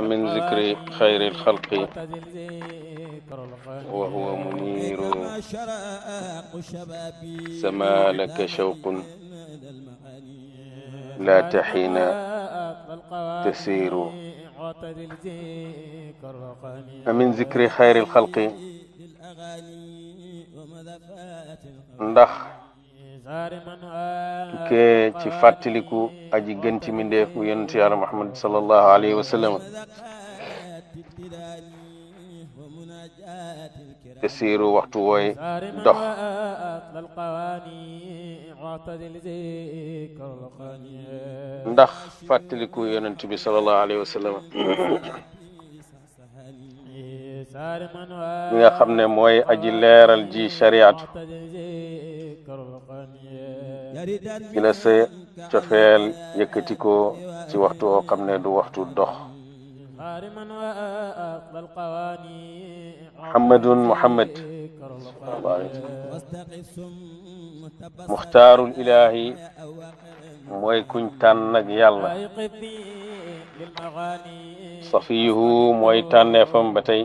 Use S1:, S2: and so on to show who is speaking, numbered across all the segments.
S1: من ذكر خير الخلق وهو منير سما لك شوق لا تحين تسير من ذكر خير الخلق ndax tukkee ci fàttaliku aji gën ci mindeef mu yonent yàlla Muhammad sallallahu alayhi wa sallam te siiru waxtu wooy dox ndax fàttaliku yonent bi sallallahu alayhi wa sallam mi nga xam ne mooy aji leeral ji shariatu ci la sa cofeel yëkkati ko ci waxtu woo xam ne du waxtu dox muhammadun muhammad muxtaarul ilaahi mooy kuñ tànn ak yàlla safiyuhu mooy tànneefam ba tey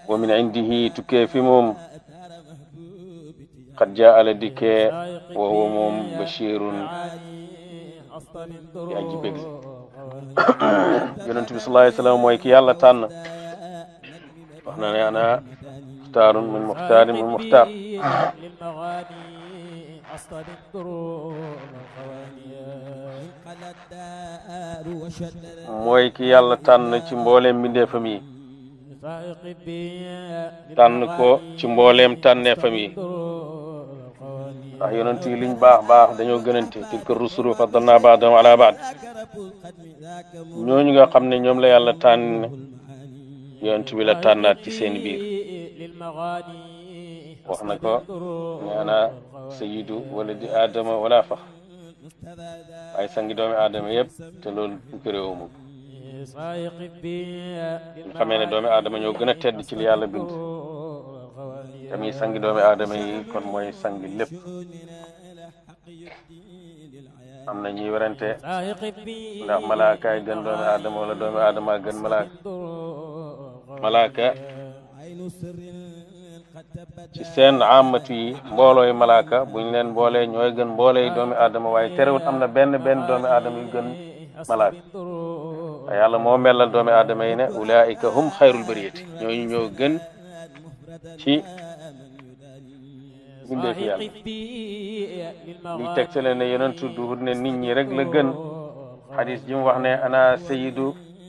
S1: wa min indihi tukkee fi moom qad jaa ala dikkee wa huwa moom bashirun di aji bég yonent bi sallallahu alayhi wa sallam mooy ki yàlla tànn wax na ne ana muxtaarun min muxtaarin min muxtaar mooy ki yàlla tànn ci mbooleem mbindeefam yi tànn ko ci mbooleem tànneefam yi ndax yonent yi liñ baax baax dañoo gënante tilka rusulu faddalna ba'dahum ala ba'd ñooñu nga xam ne ñoom la yàlla tànn yonent bi la tànnaat ci seen biir wax na ko ne ana sayyidu waladi aadama wala fax waaye sangi doomi aadama yëpp te loolu bu réew mu ñu xamee ne doomi aadama ñoo gën a tedd ci li yàlla bind tamit sangi doomi aadama yi kon mooy sangi lépp am na ñuy werante ndax malaaka yi gën doomi aadama wala doomi aadama gën malaaka ci seen amatu yi mboolooy malaaka buñ leen boolee ñooy gën mbooleey doomi aadama waaye terewut am na benn doomi aadama yu gën malaaka yàlla moo melal doomi aadama yi ne ulaika hum xayrul bariyati ñooñu ñoo gën ci bindeefi yàlla li tegtale ne yonentu duhut ne nit ñi rek la gën xadis ji mu wax ne ana sayyidu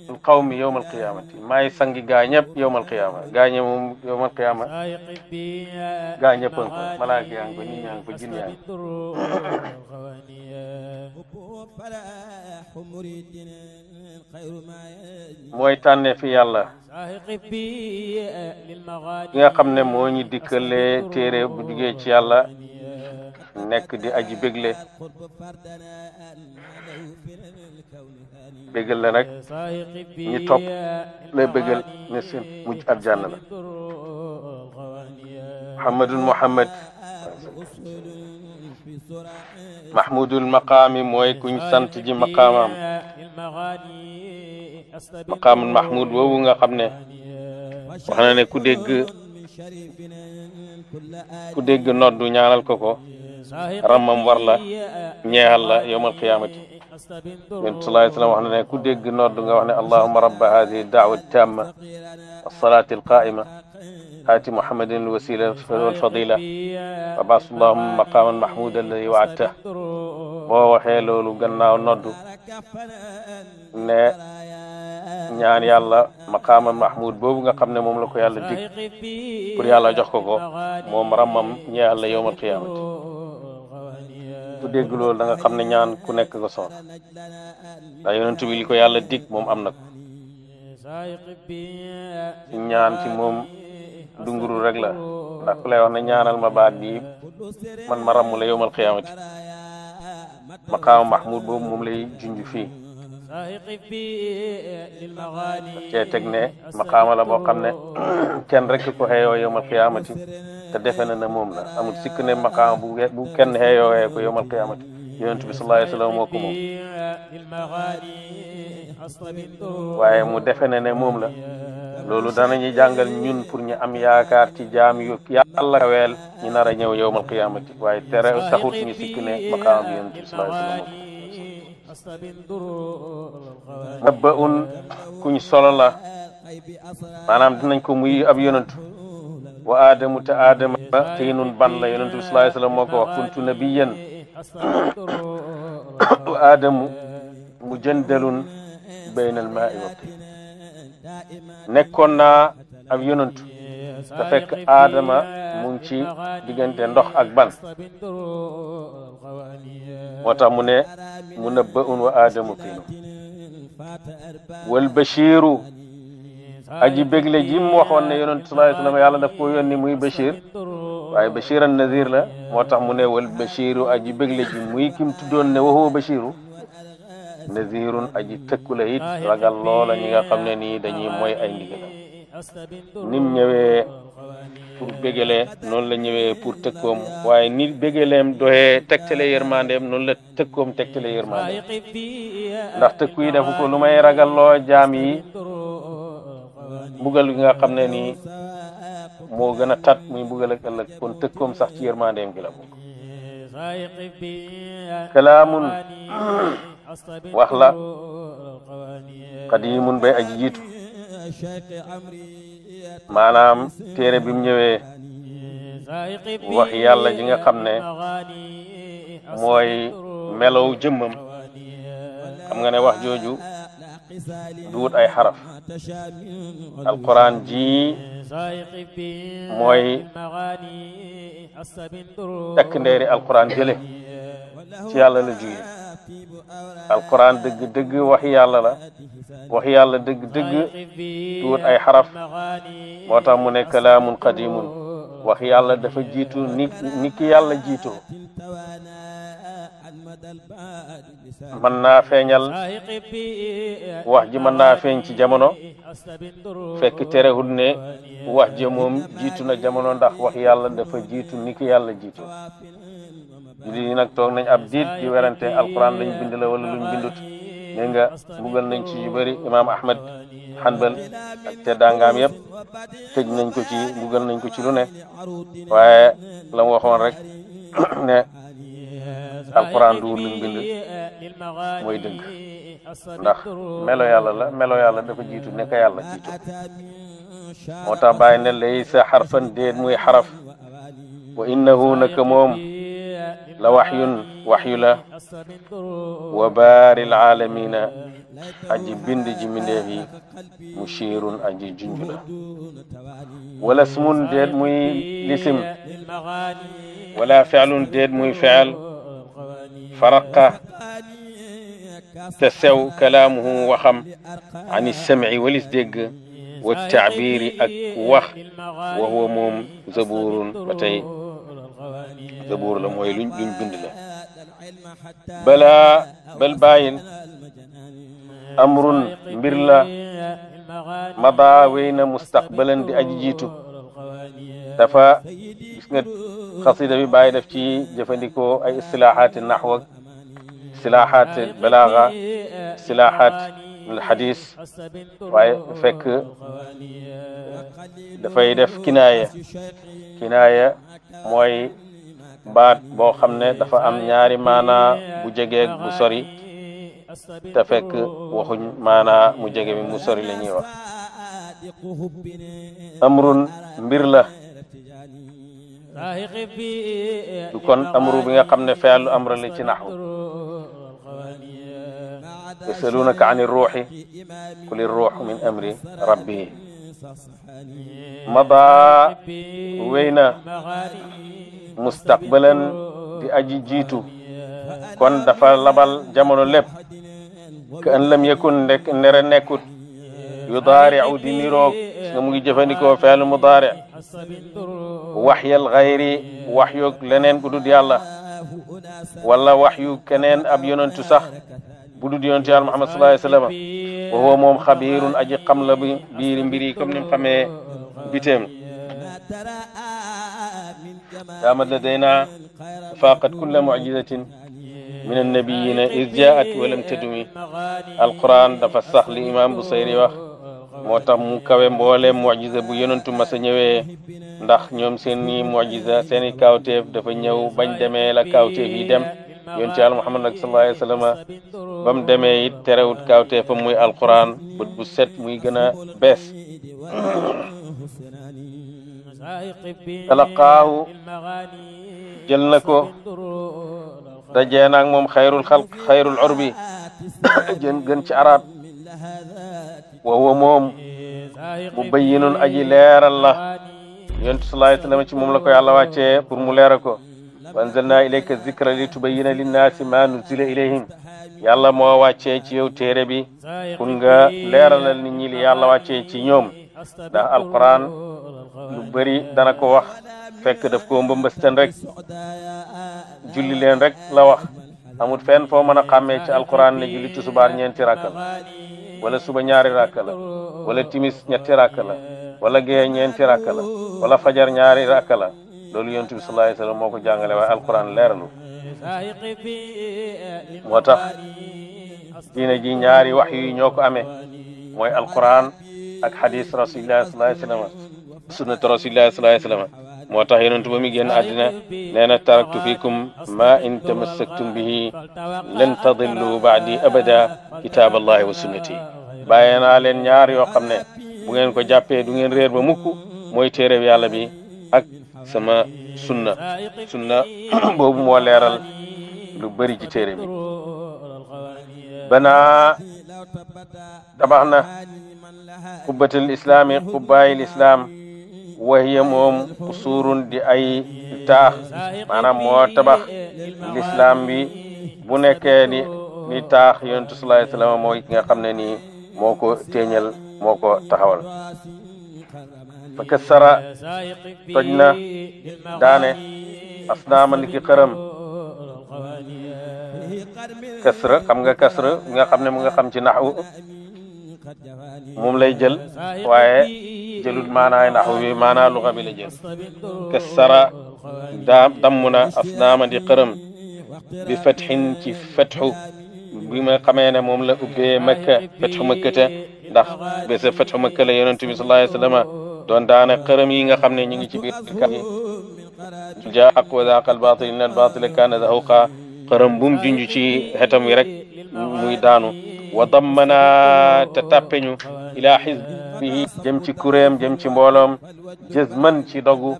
S1: القوم يوم القيامة ما يسنجي غانيب يوم القيامة غانيب يوم القيامة غانيب ملاك يانكو ني يانكو جين يانكو mooy tànne fi yàlla ki nga xam ne moo ñu dikkalee téere bu jugee ci yàlla nekk di aji bégle bégal la nag ñi topp lay bégal ne seen mujj aljanna la muhammad mahmudul maqaami mooy kuñ sant ji maqaamam maqaamul mahmud boobu nga xam ne wax na ne ku dégg noddu ñaanal ko ramam war la ñeexal la yawmal qiyaamati yonent sallallahu alayhi wa sallam wax na ne ku dégg nodd nga wax ne allahumma rabba hadihi da'wati tamma was-salati al-qa'ima aati muhammadin al-wasila wal-fadila wa ba'ath allahumma maqaman mahmudan alladhi wa'adta boo waxee loolu gannaaw noddu ne ñaan yàlla maqaman mahmud boobu nga xam ne moom la ko yàlla dig pour yàlla jox ko moom ramam ñeexal la yawmal qiyaamati ku dégg loolu da nga xam ne ñaan ku nekk nga soxla ndax yonent bi li ko yàlla dig moom am na ko ñaan ci moom dunguru rek la ndax ku lay wax ne ñaanal ma baat bi man ma ramm la yawmal qiyaamati maqaama mahmud boobu moom lay junj fii cee teg ne maqaama la boo xam ne kenn rek ko xeeyoo yawmal qiyaamati te defe na ne moom la amul sikk ne maqaama bu kenn xeeyoo ko yawmal qiyaamati yonent bi sallallahu alayhi wa sallam moo ko moom waaye mu defe ne moom la loolu danañu jàngal ñun pour ñu am yaakaar ci jaam yu yàlla kaweel ñu nar a ñëw yowmal qiyaamati waaye tere taxut ñu sikk ne maqaam bi yonent bi sallallahu alayhi wa sallam nabba un kuñ solo la maanaam dinañ ko muy ab yonantu wa aadamu te aadama tiinun ban la yonantu bi sallallahu alayhi wa sallam moo ko wax kuntu nabiyan wa aadamu mujandalun bayna al maa'i wa tiin nekkoon naa ab yonantu te fekk aadama mu ngi ci diggante ndox ak ban moo tax mu ne munabba'un wa aadamu tiinun wal bashiru aji bégle ji mu waxoon ne yonent sallallahu alayhi wa sallam yàlla daf ko yónni muy Bachir waaye Bachir an Nazir la moo tax mu ne wal Bachiru aji bégle ji muy kim tuddoon ne waxoo Bachiru Nazirun aji tëkku la it ragal loola ñi nga xam ne nii dañuy mooy ay ndigalam nim ñëwee pour bégale noonu la ñëwee pour tëkkoom waaye ni bégaleem doxee tegtale yërmandeem noonu la tëkkoom tegtale yërmandeem ndax tëkku yi defu ko lu may ragal loo jaam yi mbugal gi nga xam ne nii moo gën a tat muy mbugal ak ëllëg kon tëkkoom sax ci yërmandeem gi la bokk kalaamun wax la qadimun bay aji jiitu maanaam téere bi mu ñëwee wax yàlla ji nga xam ne mooy melow jëmmam xam nga ne wax jooju duut ay xaraf alquran ji mooy takk ndeeri alquran jële ci yàlla la jóge alquran dëgg wax yàlla la wax yàlla dëgg duut ay xaraf moo tax mu ne kalaamun qadimun wax yàlla dafa jiitu ni ki yàlla jiitoo mën naa feeñal wax ji mën naa feeñ ci jamono fekk terewul ne wax ji moom jiitu na jamono ndax wax yàlla dafa jiitu ni ki yàlla jiitoo julli nag toog nañ ab diit di werante alquran lañ bind la wala luñ bindut ne nga mbugal nañ ci yu bëri imaam Ahmad Hanbal ak te dangaam yëpp tëj nañ ko ci mbugal nañ ko ci lu ne waaye la mu waxoon rek ne alquran du luñ bind mooy dëgg ndax melo yàlla dafa jiitu nekk yàlla jiitu moo tax bàyyi ne laysa xarfan déet muy xaraf wa innahu naka moom la waxyu la wa baaril aalamina aji bind ji mindeef yi mushirun aji junj la wala smun déet muy lisim wala fi'lun déet muy fi'l faraqa te sew kalaamuhu waxam ani sam'i walis dégg wa taabiri ak wax wa huwa moom zaburun ba tey zabuur la mooy luñ bind la bal bàyyil amrun mbir la mada wéy na mustaqbalan di aji jiitu dafa gis nga xasida bi bàyyi def ci jëfandikoo ay istilaaxaati naxwa istilaaxaati balaaga istilaaxaat alxadis waaye fekk dafay def kinaaya mooy baat boo xam ne dafa am ñaari maanaa bu jegeeg bu sori te fekk waxuñ maanaa mu jege bi mu sori la ñuy wax amrun mbir la du kon amru bi nga xam ne feelu amra la ci naxwu yasalunaka an irruuxi qul irruuxu min amri rabbi mada wéy na mustaqbalan di aji jiitu kon dafa labal jamono lépp ka an lam yakun ndere nekkut yudaari'u di niroog nga mu ngi jëfandikoo feelu mudaari waxyal xayri wax yoog leneen ku dul yàlla wala wax yu keneen ab yonentu sax bu dul yonentu yàlla Muhammad sallallahu alayhi wa sallam wa huwa moom xabiirun aji xam la bi biiri mbiri comme ni mu xamee biteem daamat ladaynaa faaqat kulla mu'jizatin min annabiyina iz jaat walam tadumi alquran dafa sax li imam Busayri wax moo tax mu kawe mboole mujiza bu yonentu mas a ñëwee ndax ñoom seeni mujiza seeni kawteef dafa ñëw bañ demee la kawteef yi dem yoon ci Yàlla Muhammad nag sallallahu alayhi wa sallam ba mu demee it terewut kawteefam muy alquran bët bu set muy gën a bees talaqaahu jël na ko dajee naag moom xayrul xalq xayrul urbi gën ci arab wa huwa moom mu bayyinun aji leeral la yonent sallallahu alayhi wa sallam ci moom la ko yàlla wàccee pour mu leeral ko wa anzalna ilayka zikra li tubayyina linnaasi ma nuzila ilayhim yàlla moo wàccee ci yow téere bi pour nga leeralal nit ñi li yàlla wàccee ci ñoom ndax alquran lu bëri dana ko wax fekk daf ko mbëmbëstan rek julli leen rek la wax amul fenn foo mën a xàmmee ci alquran ne julli tusubaar ñeenti rakka la wala suba ñaari rakka la wala timis ñetti rakka la wala gee ñeenti rakka la wala fajar ñaari rakka la loolu yonent bi sallallahu alayhi wa sallam moo ko jàngale waaye alquran leeralu moo tax diine ji ñaari wax yi ñoo ko amee mooy alquran ak hadis rasulillah sallallahu alayhi wa sallam sunnat rasulillah sallallahu alayhi wa sallam moo tax yonent ba mi génn àddina nee na taraktu fikum ma in tamassaktum bihi lan tadillu ba'di abada kitab allahi wa sunnati bàyyee naa leen ñaar yoo xam ne bu ngeen ko jàppee du ngeen réer ba mukk mooy téere yàlla bi ak sama sunna boobu moo leeral lu bëri ci téere bi banaa tabax na xubbatul islaami xubbaayil islam wahiya moom usurun di ay taax maanaam moo tabax l'islam bi bu nekkee ni taax yonentu sallallahu alayhi wasallam mooy ki nga xam ne nii moo ko téeñal moo ko taxawal fa kassara toj na daane asnaama ni ki xërëm kasra xam nga kasra nga xam ne mu nga xam ci naxwu moom lay jël waaye jëlut maanaay naxwu bi maanaa luxa bi la jël kassara damm na asnaama di xërëm bi fatxin ci fatxu bi ma xamee ne moom la ubbee makka fatxu makkata ndax bésa fatxu makka la yonent bi sallallahu alayhi wa sallam doon daane xërëm yi nga xam ne ñu ngi ci biir kat yi jaa xaq wa zaqa al batil inna al batila kaana zahuqa xërëm bu mu junj ci xetam wi rek muy daanu wa dammana te tàppeñu ila xizbihi jëm ci kuréem jëm ci mbooloom jazman ci dogu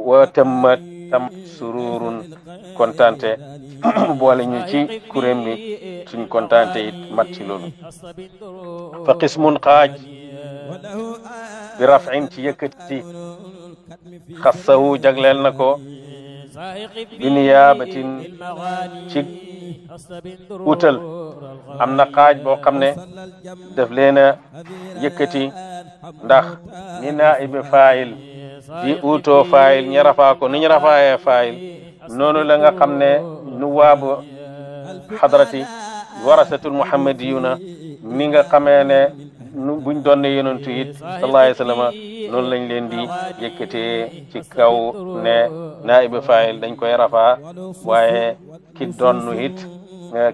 S1: wa tamma tam sururun kontante boole ñu ci kuréem bi suñ kontante it mat ci loolu fa qismun xaaj bi rafin ci yëkkati xassahu jagleel na ko bi niyaabatin ci utal am na xaaj boo xam ne daf leen a yëkkati ndax ni naibi faayil di uutoo faayil ñi rafaa ko ni ñu rafaayee faayil noonu la nga xam ne nuwaabu xadrati warasatul muhammadiyuna ni nga xamee ne buñ doon ne yonentu it sallallahu alayhi wa sallam noonu lañ leen di yëkkatee ci kaw ne naibi faayil dañ koy rafaa waaye ki doon it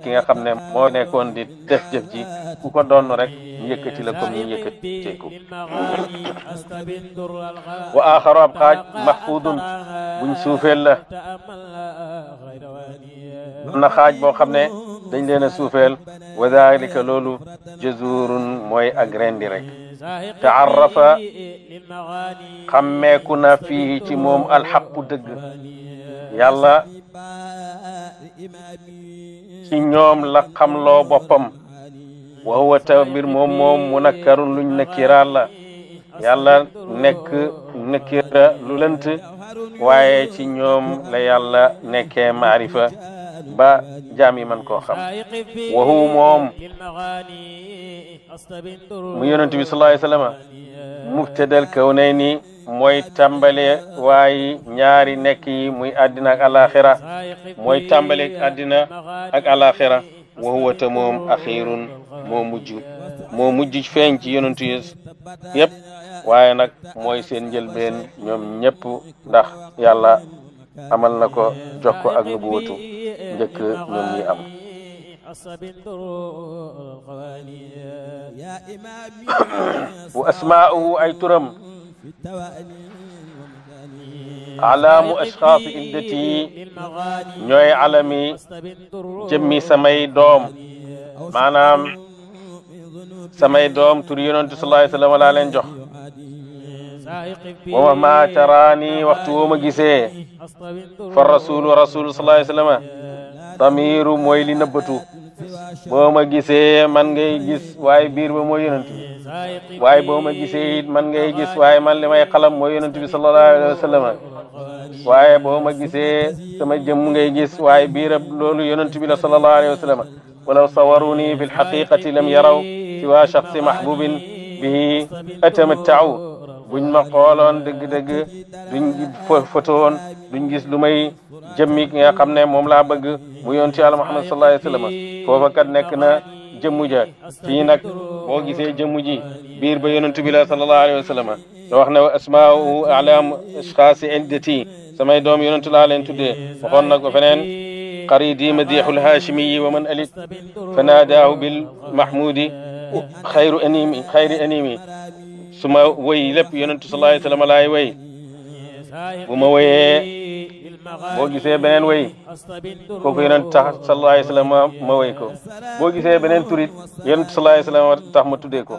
S1: ki nga xam ne moo nekkoon di def jëf ji ku ko doon rek ñu yëkkati la comme ñu yëkkatee ko wa axaru ab xaaj mahfudun buñ suufeel la am na xaaj boo xam ne dañ leen a suufeel wa dalika loolu jazurun mooy ak rendi rek taarrafa xammeeku na fii ci moom alxaqu dëgg yàlla ci ñoom la xamloo boppam wa huwa ta mbir moom munakkarun luñ nakiraat la yàlla nekk nakira lu lënt waaye ci ñoom la yàlla nekkee maarifa ba jaam yi man koo xam wa huwa moom mu yonent bi sallallahu alayhi wa sallam mubtadal kawnayni mooy tàmbale waaye ñaari nekk yi muy àddina ak alaxira mooy tàmbale àddina ak alaxira wa huwa ta moom axirun moo mujj feeñ ci yonentu yëpp waaye nag mooy seen njëlbeen ñoom ñëpp ndax yàlla amal na ko jox ko ak nubuwatu njëkk ñoom ñi am wa asmaa'uhu ay turam alaamu ashxaasi iddati ñooy alami jëmmi samay doom maanaam samay doom tur yonent sallallahu alayhi wa sallam laa leen jox wa ma taraani waxtu woo ma gisee fa rasulu sallallahu alayhi wa sallam damiru mooy li nëbbatu boo ma gisee man ngay gis waaye biir ba mooy yonent bi waaye boo ma gisee it man ngay gis waaye man li may xalam mooy yonent bi sallallahu alayhi wa sallam waaye boo ma gisee sama jëmm ngay gis waaye biirab loolu yonent bi la sallallahu alayhi wa sallam walaw sawaruni fi lxaqiqati lam yaraw siwa shaxsi mahbubin bihi atamattau buñ ma xooloon dëgg-dëgg duñ fotoon duñ gis lu may jëmmi ki nga xam ne moom laa bëgg mu yoon ci Yàlla Muhammad sallallahu alayhi wa sallam foofa kat nekk na jëmmu ja fii nag boo gisee jëmmu ji biir ba yonent bi la sallallahu alayhi wa sallam da wax ne wa asmaa'u a'lam ashxaasi iddati samay doom yonent laa leen tuddee waxoon nag ba feneen qaridi madixul haashimiyi wa man alit fa naadaahu bil mahmudi xayri animi su ma woy lépp yonentu sallallahu alayhi wa sallam laay woy bu ma woyee boo gisee beneen woy kooku yonent tax sallallahu alayhi wa sallam ma woy ko boo gisee beneen turit yonentu sallallahu alayhi wa sallam tax ma tuddee ko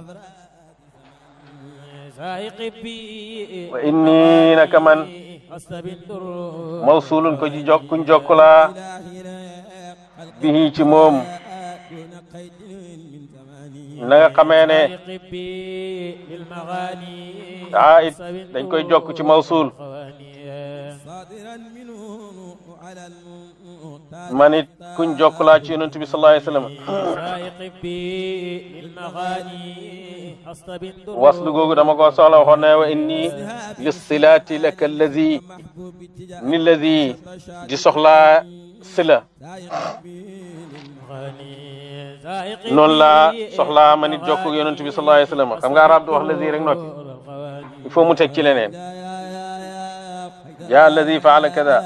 S1: wa inni naka man mawsulun ko ji kuñ jokkulaa bihi ci moom na nga xamee ne it dañ koy jokk ci mawsul man it kuñ jokkulaa ci yonent bi sallallahu alayhi wa sallam waslu googu dama ko soxla waxoon ne wa inni lissilaati laka allazi ni allazi di soxlaa sila noonu laa soxlaa ma nit jokk yonent bi sallallahu alayhi wa sallam xam nga arab du wax allazi rek noppi il faut mu teg ci leneen jaa allazi faala kada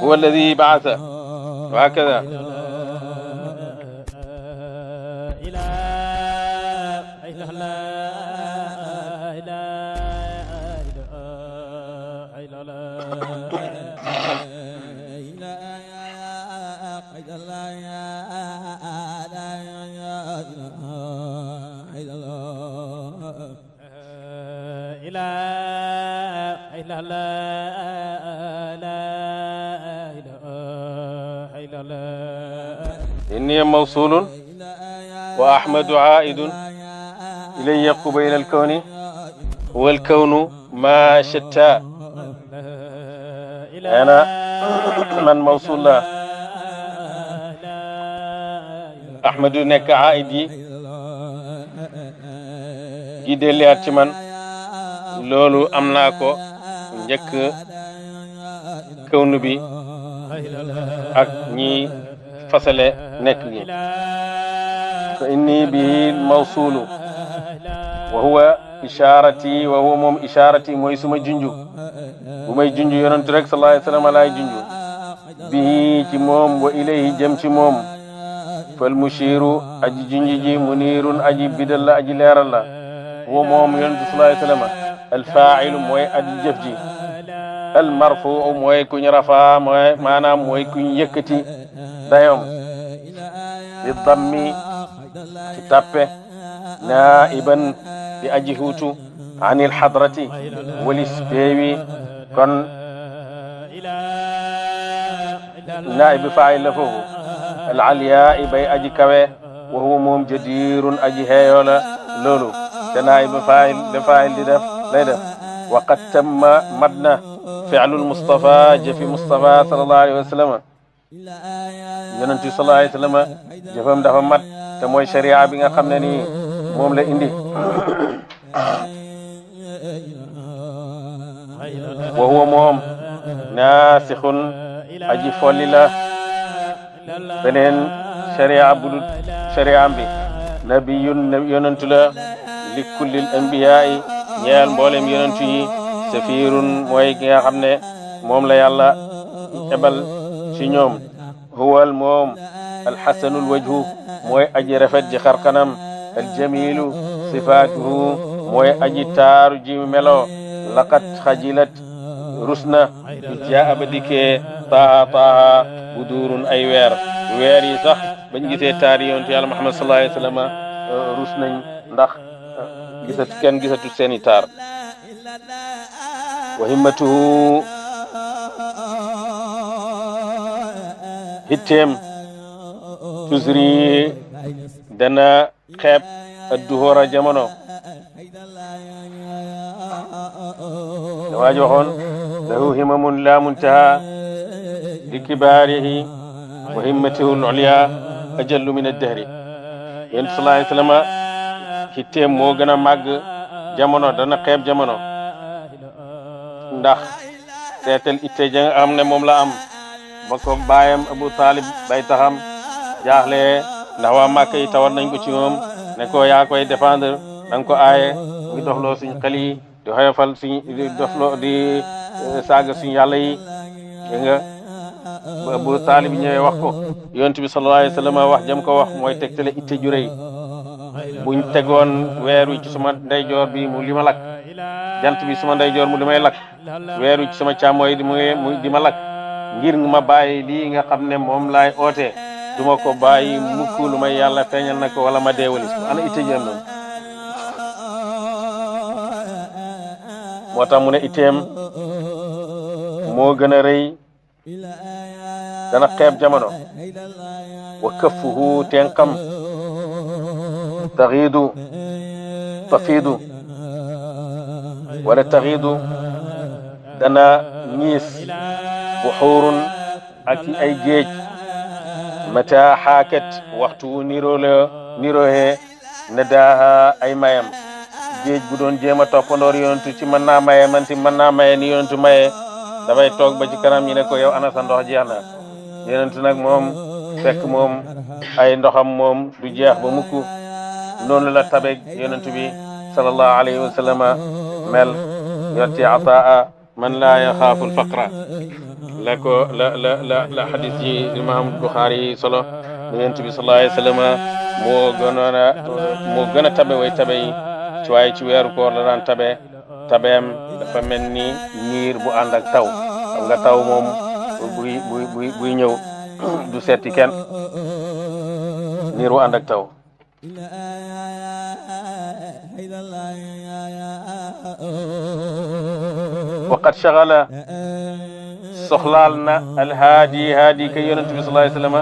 S1: huwa allazi baasa wa hakada inni mawsulun wa ahmadu aidun ilayya qubayla alkawni wal kawnu ma shatta ana man mawsul la ahmadu nekk aid yi gi delliyaat ci man loolu am naa ko njëkk kawnu bi ak ñi fasale nekk gi fa inni bihi mawsulu wa huwa isharati wa huwa moom isharati mooy suma junju bu may junju yonentu rek sallallahu alayhi wa sallam laay junju bihi ci moom wa ilayhi jëm ci moom fal mushiru aji junju ji munirun aji bidal la aji leeral la huwa moom yonentu sallallahu alayhi wa sallam alfaa'ilu mooy aji jëf ji almarfuu mooy kuñ rafaa mooy maanaam mooy kuñ yëkkati dayom di dammi ci tappe naiban di aji huutu anil hadrati walis peewi kon naibi faa'il la foofu alaliyaa bay aji kawe wa huwa moom jadirun aji heeyoo la loolu te naibi faa'il di def lay def waqad tamma madna fi'lul Mustafa jëfi Mustafa sallallahu alayhi wa sallam yonent bi sallallahu alayhi wa sallam jëfam dafa mat te mooy sharia bi nga xam ne nii moom la indi wa huwa moom naasixun aji folli la beneen sharia budul sharia bi nabiyun yonent la li kullil anbiya'i ñeel mboolem yonentu yi safirun mooy ki nga xam ne moom la yàlla ebal ci ci ñoom huwal moom alxasanul wajhu mooy aji rafet ji xarkanam aljamilu sifaatuhu mooy aji taaru ji melo laqad xajilat rusna bi jaa ba dikkee taaha budurun ay weer yi sax bañ gisee taari yonent yàlla Muhammad sallallahu alayhi wa sallam rus nañ ndax kenn gisatu seeni taar wa himmatuhu hitteem tusri dana xeeb adduhóora jamono dawaa joxoon lahu himamun la muntaha li kibaarihi wa himmatuhu al-ulya ajallu min ad-dahri yonent sallallahu alayhi wa sallam hitteem moo gën a màgg jamono dana xeeb jamono ndax seetal itte ja nga xam ne moom la am ba ko baayam Abu Talib bay taxam jaaxle ndax waa Màkka yi tawat nañ ko ci moom ne ko yaa koy défendre da nga ko aaye ngi doxloo suñ xel yi di xoyofal suñ di doxloo di saaga suñ yàlla yi nga Abu Talib ñëwee wax ko yonent bi sallallahu alayhi wa sallam wax jëm ko wax mooy tegtale itte ju rëy buñ tegoon weer wi ci sama ndeyjoor bi mu li ma lakk jant bi sama ndeyjoor mu di may lakk weer wi ci sama càmmooy di ma lakk ngir ma bàyyi lii nga xam ne moom laay oote du ma ko bàyyi mukk lu may yàlla feeñal na ko wala ma deewalis ko ana itte jëm noonu moo tax mu ne itteem moo gën a rëy dana xeeb jamono wa këffuhu tenqam tafiidu wala taxiidu dana ñiis buxuurun ak ay géej mata xaakat waxtu niroohee ne daaha ay mayam géej bu doon jéem a toppandoor yonentu ci mën naa maye manti mën naa maye ni yonentu maye dafay toog ba ci kanam ñi ne ko yow ana sa ndox jeex na yonentu nag moom fekk moom ay ndoxam moom du jeex ba mukk noonu la tabe yonentu bi sallallahu alayhi wa sallam mel yorti ataa man laa yaxaafu alfaqra la ko la xadis ji imam Buxaari solo yonent bi sallallahu alayhi wa sallam moo gën a tabe way tabe yi ci waaye ci weeru koor la daan tabeem dafa mel ni niir bu ànd ak taw xam nga taw moom buy ñëw du seeti kenn niir bu ànd ak taw waqad shagala soxlaal na alhaadi ka yonent bi sallallahu alayhi wa sallam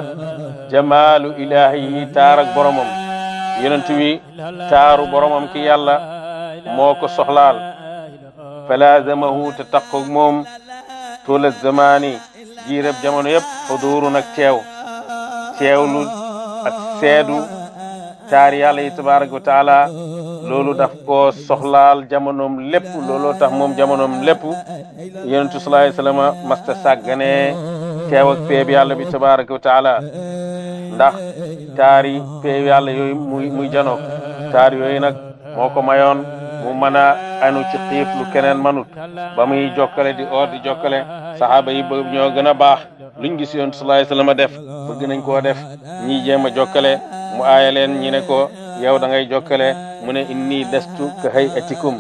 S1: jamaalu ilahihi taar ak boromam yonent bi taaru boromam ki yàlla moo ko soxlaal falazamahu te taqoog moom toola zamaani jiirab jamono yëpp xudurun ak teewlu ak seedu taar yàlla yi tabaraka wa taala loolu daf koo soxlaal jamonoom lépp looloo tax moom jamonoom lépp yonentu sallallahu alayhi wa sallam masta sàggane teew ak péeb yàlla bi tabaraka wa taala ndax taari péeb yàlla yooyu muy janook taar yooyu nag moo ko mayoon mu mën a anu ci xiif lu keneen manut ba muy jokkale di oor di jokkale saxaaba yi bëgg ñoo gën a baax luñ gis yonentu sallallahu alayhi wa sallam def bëgg nañ koo def ñi jéem a jokkale mu aaya leen ñi ne ko yow da ngay jokkale mu ne inni lestu ka hayatikum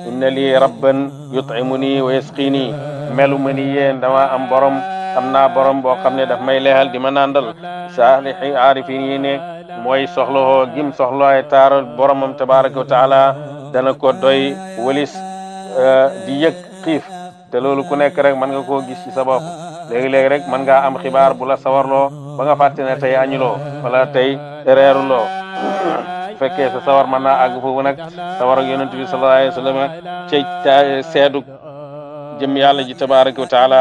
S1: inna lii rabban yut'imuni wa yasqini melu ma ni yéen dama am borom am naa borom boo xam ne daf may leexal di ma nandal saalihi aarifin yi ne mooy soxlawoo gim soxlooy taaro boromam tabaraka wa taala dana ko doy walis di yëg xiif te loolu ku nekk rek mën nga koo gis ci sa bopp léegi-léegi rek mën ngaa am xibaar bu la sawarloo ba nga fàtte ne tey añuloo wala tey reeruloo fekkee sa sawar mën naa àgg foofu nag sawar ak yonent bi sallallahu alayhi wa sallam ci seedu jëm yàlla ji tabaraka wa taala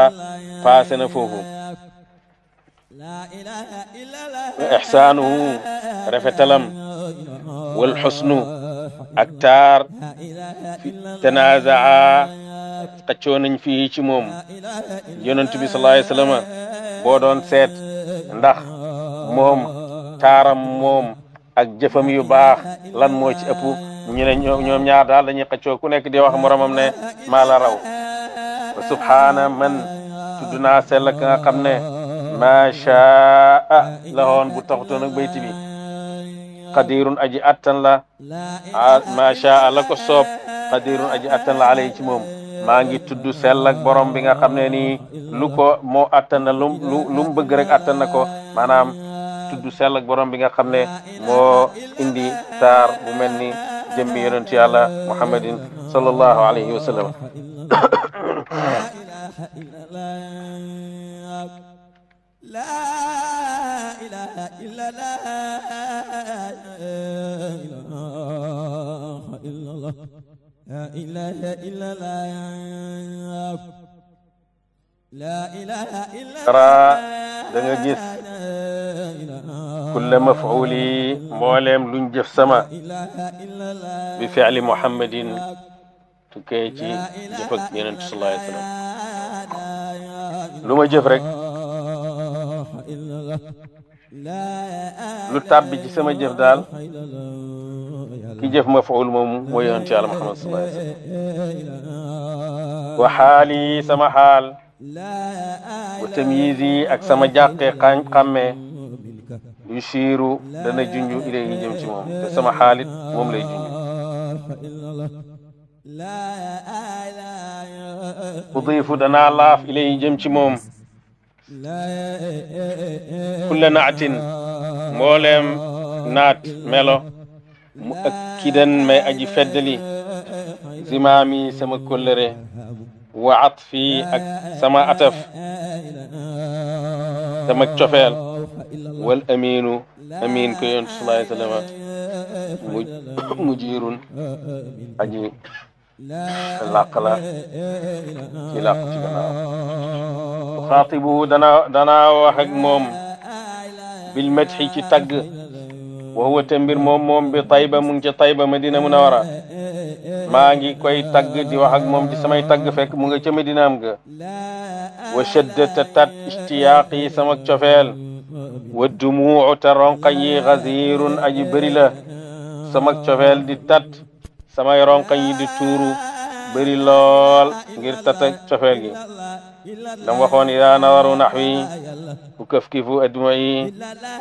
S1: paase na foofu ihsaanuhu rafetalam wal xusnu ak taar tanazaa xëccoo nañ fii ci moom yonent bi sallallahu alayhi wa sallam boo doon seet ndax moom taaram moom ak jëfam yu baax lan moo ci ëpp ñu ne ñoom ñaar daal dañuy xëccoo ku nekk di wax moromam ne maa la raw wa subhaana man tudd naa sell ka nga xam ne ma shaa la woon bu taxutoon ak bayti bi qadirun aji attan la ma shaa la ko soob qadirun aji attan la alay ci moom maa ngi tudd sell ak borom bi nga xam ne nii lu ko moo attan na lu mu bëgg rek attan na ko maanaam tudd sell ak borom bi nga xam ne moo indi taar bu mel ni jëmmi yonent yàlla muhammadin sallallahu alayhi wa sallam
S2: لا إله إلا الله لا إله إلا الله لا إله إلا الله
S1: ترى da nga gis kulla maf'uli mbooleem luñ jëf sama bi fi'li muhammadin tukkee ci jëf ak yonent sallallahu alayhi wa sallam lu ma jëf rek lu tàbbi ci sama jëf daal ki jëf maf'ul moomu mooy yonent yàlla Muhammad sallallahu alayhi wa sallam wa xaali sama xaal wa tamyizi ak sama jàqee xàmmee yu siiru dana junju ilayhi jëm ci moom te sama xaalit moom lay junju udifu danaa laaf ilayhi jëm ci moom kulla naatin mbooleem naat melo mu akkidan may aji feddali zimaami sama kóllëre wa atfi ak sama ataf sama cofeel wal aminu amin ko yonent sallallahu alayhi wa sallam mujirun aji làq la ci làq ci gannaaw xaatibu danaa wax ak moom bil madhi ci tagg wa huwa te mbir moom bi Tayba mu ngi ca Tayba Madina Munawara maa ngi koy tagg di wax ak moom ci samay tagg fekk mu nga ca Madinaam ga wa shaddata tat ishtiyaaqi sama cofeel wa dumuu te ronqañ yi gazirun aji bëri la sama cofeel di tat samay ronqañ yi di tuuru bëri lool ngir tat ak cofeel gi dam waxoon ida nawaru naxwi ukafkifu adma'i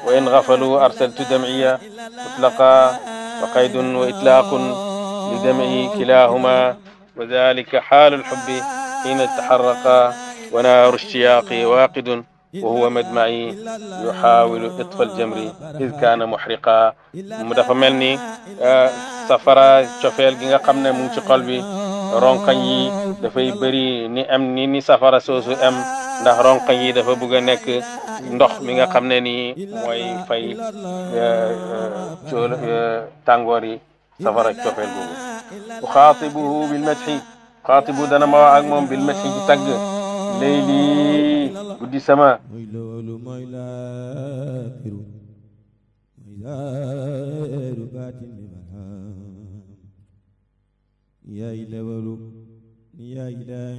S1: wa in gafalu arsaltu dam'iya mutlaqa wa qaydun wa itlaqun li dam'i kilahuma wa dhalika xaalu lxubbi xiina taxarraqa wa naaru ishtiyaqi waaqidun wa huwa madma'i yuxaawilu itfa aljamri id kaana muxriqa mu dafa mel ni safara cofeel gi nga xam ne mu ngi ci xol bi ronkañ yi dafay bëri ni safara soosu am ndax ronkañ yi dafa bëgg a nekk ndox mi nga xam ne nii mooy fay tàngoor yi safara cofeel boobu uxaatibuhu bil madhi xaatibu dana ma wax ak moom bil madhi ci tagg layli guddi sama يا إله يا إله